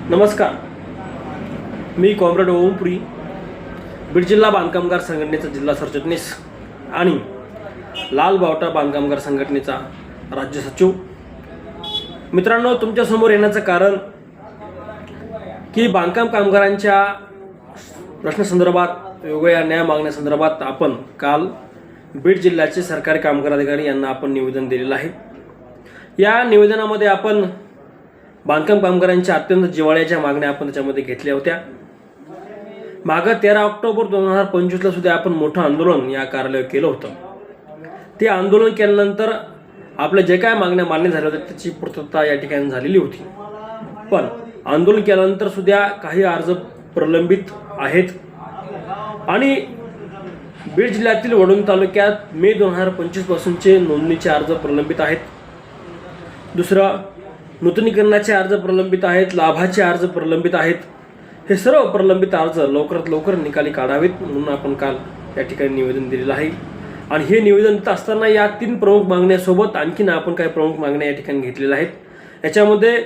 नमस्कार, मी कॉम्रेड ओमपुरी, बीड जिल्हा बांधकामगार संघटनेचा जिल्हा सरचिटणीस आणि लाल बावटा बांधकामगार संघटनेचा राज्य सचिव. मित्रांनो, तुमच्यासमोर येण्याचं कारण की बांधकाम कामगारांच्या प्रश्नासंदर्भात, वेगवेगळ्या न्याय मागण्यासंदर्भात आपण काल बीड जिल्ह्याचे सरकारी कामगार अधिकारी यांना आपण निवेदन दिलेलं आहे. या निवेदनामध्ये आपण बांधकाम कामगारांच्या अत्यंत जिव्हाळ्याच्या मागण्या आपण त्याच्यामध्ये घेतल्या होत्या. मागं 13 ऑक्टोबर 2025ला सुद्धा आपण मोठं आंदोलन या कार्यालयावर केलं होतं. ते आंदोलन केल्यानंतर आपल्या जे काय मागण्या मान्य झाल्या होत्या त्याची पूर्तता या ठिकाणी झालेली होती. पण आंदोलन केल्यानंतर सुद्धा काही अर्ज प्रलंबित आहेत आणि बीड जिल्ह्यातील वडून तालुक्यात मे 2025 पासूनचे नोंदणीचे अर्ज प्रलंबित आहेत. दुसरं, नूतनीकरणाचे अर्ज प्रलंबित आहेत, लाभाचे अर्ज प्रलंबित आहेत. हे सर्व प्रलंबित अर्ज लवकरात लवकर निकाली काढावेत म्हणून आपण काल या ठिकाणी निवेदन दिलेलं आहे. आणि हे निवेदन देत असताना या 3 प्रमुख मागण्यासोबत आणखीन आपण काही प्रमुख मागण्या या ठिकाणी घेतलेल्या आहेत. याच्यामध्ये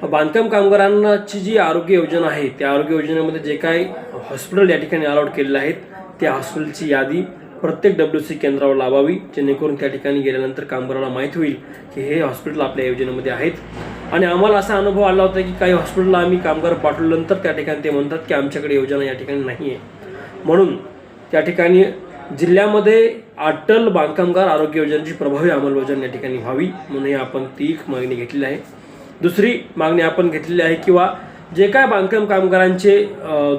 बांधकाम कामगारांची जी आरोग्य योजना आहे त्या आरोग्य योजनेमध्ये जे काही हॉस्पिटल या ठिकाणी अलॉट केलेले आहेत त्या हॉस्पिटलची यादी प्रत्येक WC केंद्रावर लावावी, जेणेकरून त्या ठिकाणी गेल्यानंतर कामगाराला माहीत होईल की हे हॉस्पिटल आपल्या योजनेमध्ये आहेत. आणि आम्हाला असा अनुभव आला होता की काही हॉस्पिटलला आम्ही कामगार पाठवल्यानंतर त्या ठिकाणी ते म्हणतात की आमच्याकडे योजना या ठिकाणी नाही आहे. म्हणून त्या ठिकाणी जिल्ह्यामध्ये अटल बांधकामगार आरोग्य योजनेची प्रभावी अंमलबजावणी या ठिकाणी व्हावी म्हणून आपण ती मागणी घेतलेली आहे. दुसरी मागणी आपण घेतलेली आहे किंवा जे काय बांधकाम कामगारांचे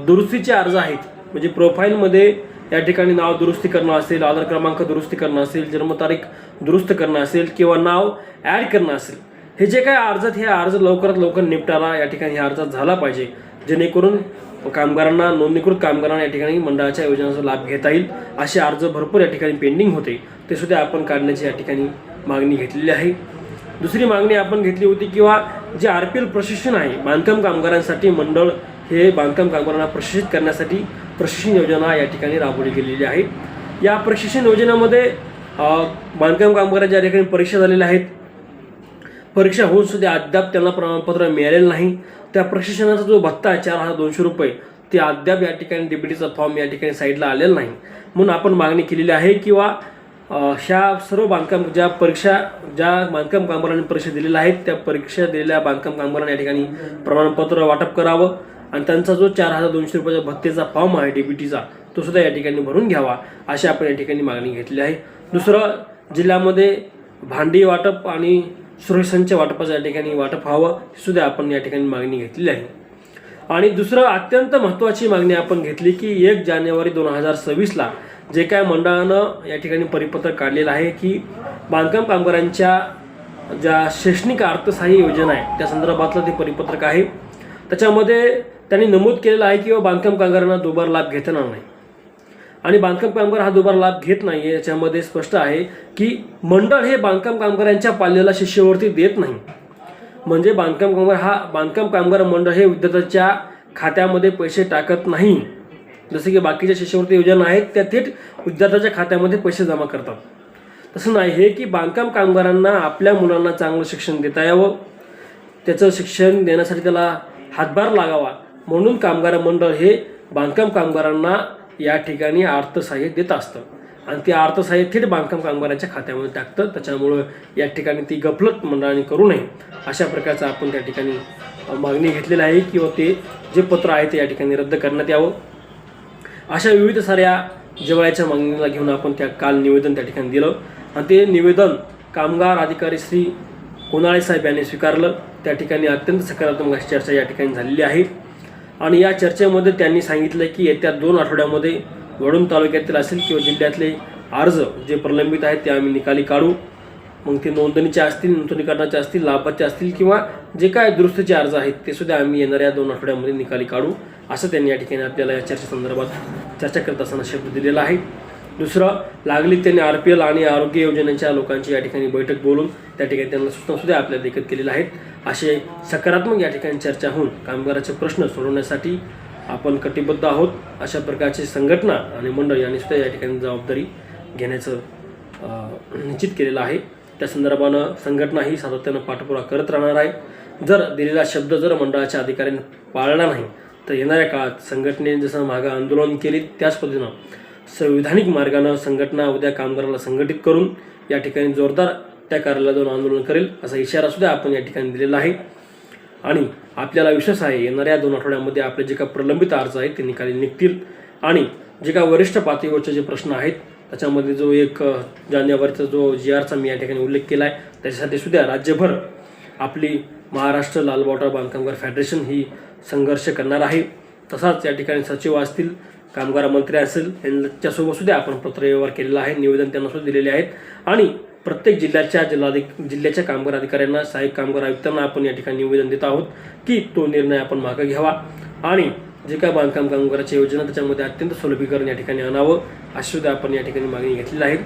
दुरुस्तीचे अर्ज आहेत, म्हणजे प्रोफाईलमध्ये या ठिकाणी नाव दुरुस्ती करणं असेल, आधार क्रमांक दुरुस्ती करणं असेल, जन्मतारीख दुरुस्त करणं असेल किंवा नाव ॲड करणं असेल, हे जे काय अर्ज आहेत हे अर्ज लवकरात लवकर निपटारा या ठिकाणी ह्या अर्जात झाला पाहिजे, जेणेकरून कामगारांना, नोंदणीकृत कामगारांना या ठिकाणी मंडळाच्या योजनेचा लाभ घेता येईल. असे अर्ज भरपूर या ठिकाणी पेंडिंग होते, ते सुद्धा आपण काढण्याची या ठिकाणी मागणी घेतलेली आहे. दुसरी मागणी आपण घेतली होती किंवा जे RPL प्रशिक्षण आहे बांधकाम कामगारांसाठी, मंडळ हे बांधकाम कामगारांना प्रशिक्षित करण्यासाठी प्रशिक्षण योजना या ठिकाणी राबवली गेलेली आहे. या प्रशिक्षण योजनेमध्ये बांधकाम कामगारांच्या ठिकाणी परीक्षा झालेल्या आहेत. परीक्षा होऊन सुद्धा अद्याप त्यांना प्रमाणपत्र मिळालेलं नाही. त्या प्रशिक्षणाचा जो भत्ता आहे 4200 रुपये, ते अद्याप या ठिकाणी DBTचा फॉर्म या ठिकाणी साईडला आलेला नाही. म्हणून आपण मागणी केलेली आहे किंवा ह्या सर्व बांधकाम ज्या बांधकाम कामगारांनी परीक्षा दिलेल्या आहेत त्या परीक्षा दिलेल्या बांधकाम कामगारांना या ठिकाणी प्रमाणपत्र वाटप करावं आणि त्यांचा जो 4200 रुपयाचा भत्तेचा फॉर्म आहे DBTचा तो सुद्धा या ठिकाणी भरून घ्यावा, अशी आपण या ठिकाणी मागणी घेतली आहे. दुसरं, जिल्ह्यामध्ये भांडी वाटप आणि सुरक्षांच्या वाटपाचं या ठिकाणी वाटप व्हावं, हे सुद्धा आपण या ठिकाणी मागणी घेतलेली आहे. आणि दुसरं अत्यंत महत्त्वाची मागणी आपण घेतली की 1 जानेवारी 2026ला जे काय मंडळानं या ठिकाणी परिपत्रक काढलेलं आहे की बांधकाम कामगारांच्या ज्या शैक्षणिक अर्थसहाय्य योजना आहे त्या संदर्भातलं ते परिपत्रक आहे. त्याच्यामध्ये त्यांनी नमूद केलेलं आहे की बांधकाम कामगारांना दुबार लाभ घेता येणार नाही आणि बांधकाम कामगार हा दुबार लाभ घेत नाही आहे. याच्यामध्ये स्पष्ट आहे की मंडळ हे बांधकाम कामगारांच्या पाल्याला शिष्यवृत्ती देत नाही. म्हणजे बांधकाम कामगार मंडळ हे विद्यार्थ्याच्या खात्यामध्ये पैसे टाकत नाही, जसे की बाकीच्या शिष्यवृत्ती योजना आहेत त्या थेट विद्यार्थ्याच्या खात्यामध्ये पैसे जमा करतात. तसं नाही, हे की बांधकाम कामगारांना आपल्या मुलांना चांगलं शिक्षण देता यावं, त्याचं शिक्षण देण्यासाठी त्याला हातभार लागावा म्हणून कामगार मंडळ हे बांधकाम कामगारांना या ठिकाणी अर्थसहाय्य देत असतं आणि ते अर्थसहाय्य थेट बांधकाम कामगारांच्या खात्यामध्ये टाकतं. त्याच्यामुळं या ठिकाणी ती गफलत मंडळाने करू नये अशा प्रकारचं आपण त्या ठिकाणी मागणी घेतलेली आहे किंवा ते जे पत्र आहे ते या ठिकाणी रद्द करण्यात यावं. अशा विविध साऱ्या जिव्हाळ्याच्या मागणीला घेऊन आपण काल निवेदन त्या ठिकाणी दिलं आणि ते निवेदन कामगार अधिकारी श्री कोनाळे साहेब यांनी स्वीकारलं. त्या ठिकाणी अत्यंत सकारात्मक अशी चर्चा या ठिकाणी झालेली आहे आणि या चर्चेमध्ये त्यांनी सांगितलं की येत्या 2 आठवड्यामध्ये वडून तालुक्यातील असेल किंवा जिल्ह्यातले अर्ज जे प्रलंबित आहेत ते आम्ही निकाली काढू. मग ते नोंदणीचे असतील, नूतनीकरणाचे असतील, लाभाचे असतील किंवा जे काय दुरुस्तीचे अर्ज आहेत ते सुद्धा आम्ही येणाऱ्या 2 आठवड्यामध्ये निकाली काढू, असं त्यांनी या ठिकाणी आपल्याला या चर्चेसंदर्भात चर्चा करत असताना शब्द दिलेला आहे. दुसरं, लागली त्यांनी RPL आणि आरोग्य योजनेच्या लोकांची या ठिकाणी बैठक बोलून त्या ठिकाणी त्यांना सूचनासुद्धा आपल्याला देखत केलेल्या आहेत. असे सकारात्मक या ठिकाणी चर्चा होऊन कामगाराचे प्रश्न सोडवण्यासाठी आपण कटिबद्ध आहोत. अशा प्रकारची संघटना आणि मंडळ यांनी सुद्धा या ठिकाणी जबाबदारी घेण्याचं निश्चित केलेलं आहे. त्या संदर्भानं संघटना ही सातत्यानं पाठपुरावा करत राहणार आहे. जर दिलेला शब्द जर मंडळाच्या अधिकाऱ्यांनी पाळला नाही तर येणाऱ्या काळात संघटनेने जसं मागं आंदोलन केले त्याच पद्धतीनं संविधानिक मार्गानं संघटना उद्या कामगाराला संघटित करून या ठिकाणी जोरदार त्या कार्याला जाऊन आंदोलन करेल असा इशारा सुद्धा आपण या ठिकाणी दिलेला आहे. आणि आपल्याला विश्वास आहे येणाऱ्या 2 आठवड्यामध्ये आपले जे काही प्रलंबित अर्ज आहेत ते निकाली निघतील आणि जे काही वरिष्ठ पातळीवरचे जे प्रश्न आहेत त्याच्यामध्ये जो 1 जानेवारीचा जो GRचा मी या ठिकाणी उल्लेख केला आहे त्याच्यासाठी सुद्धा राज्यभर आपली महाराष्ट्र लाल बावटा बांधकामगार फेडरेशन ही संघर्ष करणार आहे. तसाच या ठिकाणी सचिव असतील, कामगार मंत्री असेल यांच्यासोबत सुद्धा आपण पत्रव्यवहार केलेला आहे, निवेदन त्यांना सुद्धा दिलेले आहेत आणि प्रत्येक जिल्ह्याच्या कामगार अधिकाऱ्यांना, सहाय्यक कामगार आयुक्तांना आपण या ठिकाणी निवेदन देत आहोत की तो निर्णय आपण मागे घ्यावा आणि जे काय बांधकाम कामगाराची योजना त्याच्यामध्ये अत्यंत सुलभीकरण या ठिकाणी आणावं अशी सुद्धा आपण या ठिकाणी मागणी घेतलेली आहे.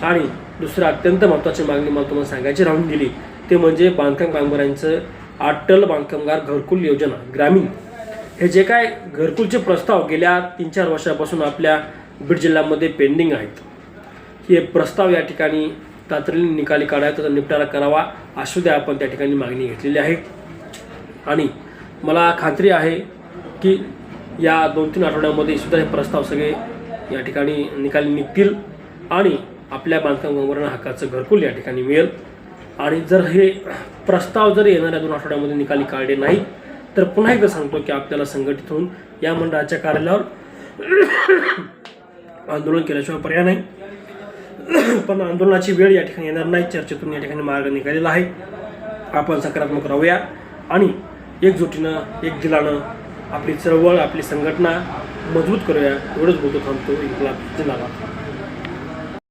आणि दुसरं अत्यंत महत्त्वाची मागणी मला तुम्हाला सांगायची राहून गेली ते म्हणजे बांधकाम कामगारांचं अटल बांधकामगार घरकुल योजना ग्रामीण हे जे काय घरकुलचे प्रस्ताव गेल्या 3-4 वर्षापासून आपल्या बीड जिल्ह्यामध्ये पेंडिंग आहेत, हे प्रस्ताव या ठिकाणी तातडीने निकाली काढावा, त्याचा निपटारा करावा अशी सुद्धा आपण त्या ठिकाणी मागणी घेतलेली आहे. आणि मला खात्री आहे की या 2-3 आठवड्यामध्ये सुद्धा हे प्रस्ताव सगळे या ठिकाणी निकाली निघतील आणि आपल्या बांधकाम कामगारांना हक्काचं घरकुल या ठिकाणी मिळेल. आणि जर हे प्रस्ताव जर येणाऱ्या 2 आठवड्यामध्ये निकाली काढले नाही तर पुन्हा एकदा सांगतो की आपल्याला संघटित होऊन या मंडळाच्या कार्यालयावर आंदोलन केल्याशिवाय पर्याय नाही. पण आंदोलनाची वेळ या ठिकाणी येणार नाही, चर्चेतून या ठिकाणी मार्ग निघालेला आहे. आपण सकारात्मक राहूया आणि एकजुटीनं, एक दिलानं आपली चळवळ, आपली संघटना मजबूत करूया. एवढंच बोलतो थांबतो. इन्क्लाब जिंदाबाद.